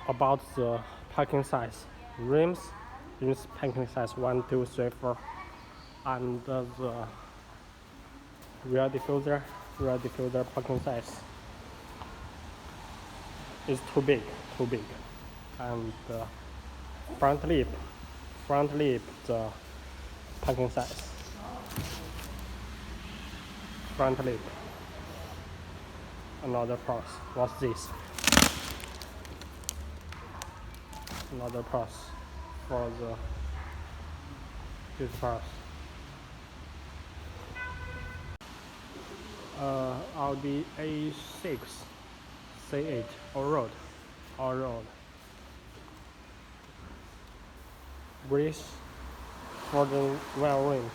About the parking size. Rims parking size 1, 2, 3, 4, and the rear diffuser parking size is too big, and front lip the parking size, front lip. Another price. What's this? Another price for this price. Audi A6 C8 Allroad. Brace for the wheel rims.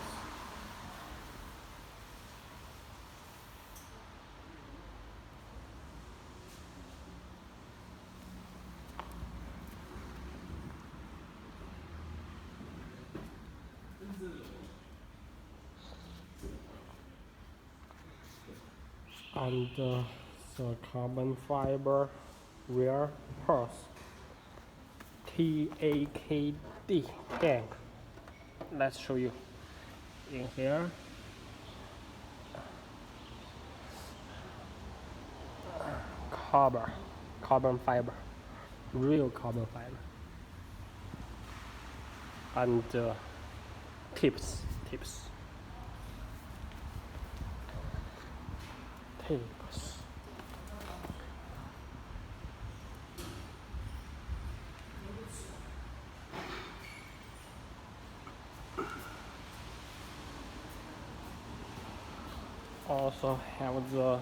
And the carbon fiber rear parts, TAKD gang. Let's show you in here. Carbon fiber, real carbon fiber, and tips. Also have the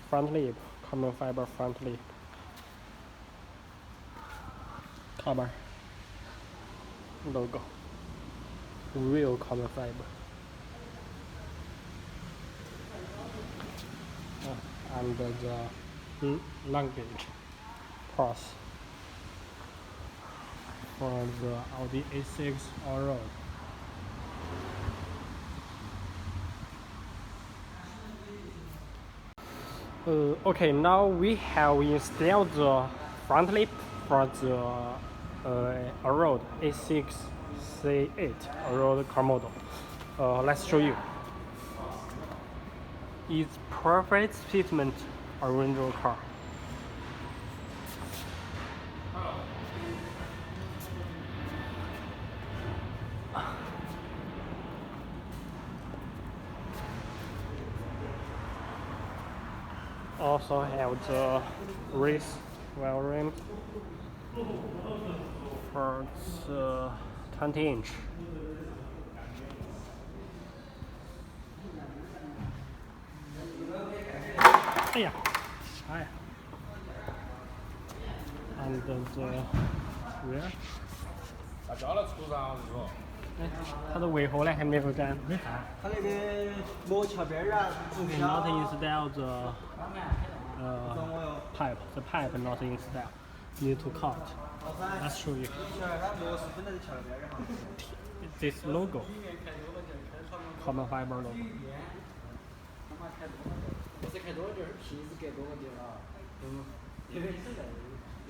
front lip, carbon fiber front lip, carbon logo, real carbon fiber. And the luggage parts for the Audi A6 Allroad. Okay, now we have installed the front lip for the Allroad A6 C8 Allroad car model. Let's show you. It's perfect fitment original car. Also have the race wheel rim for the 20-inch. And the rear. 咋交了出上是说？它的尾喉呢还没有干。它那个磨桥边儿啊， Okay, not installed the pipe. The pipe not installed. Need to cut. Let's show you. This logo, carbon fiber logo. 不是开多点儿，皮是盖多个点儿啊。特别是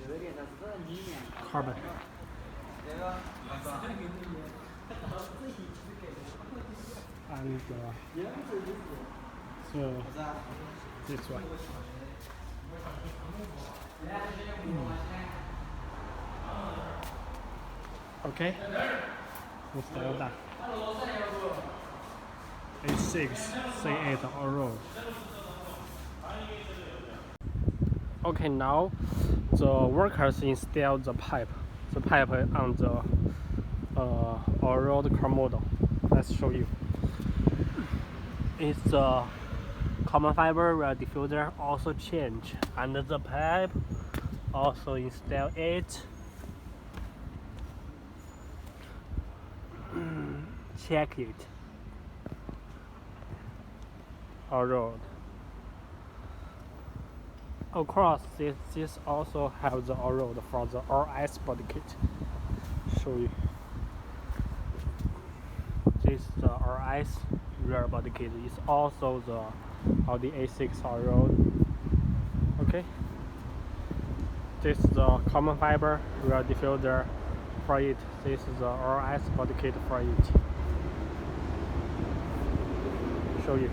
有一点，但是这里面。Carbon. 这个。And so this one. Okay, install that. A6 C8 Allroad. Okay, now the workers install the pipe on the Allroad car model. Let's show you. It's the carbon fiber rear diffuser also change, and the pipe also install it. Check it. Allroad. Of course, this also have the Allroad for the RS body kit. Show you. This is the RS rear body kit. Is also the Audi A6 Allroad. Okay. This is the common fiber rear diffuser for it. This is the RS body kit for it. Show you.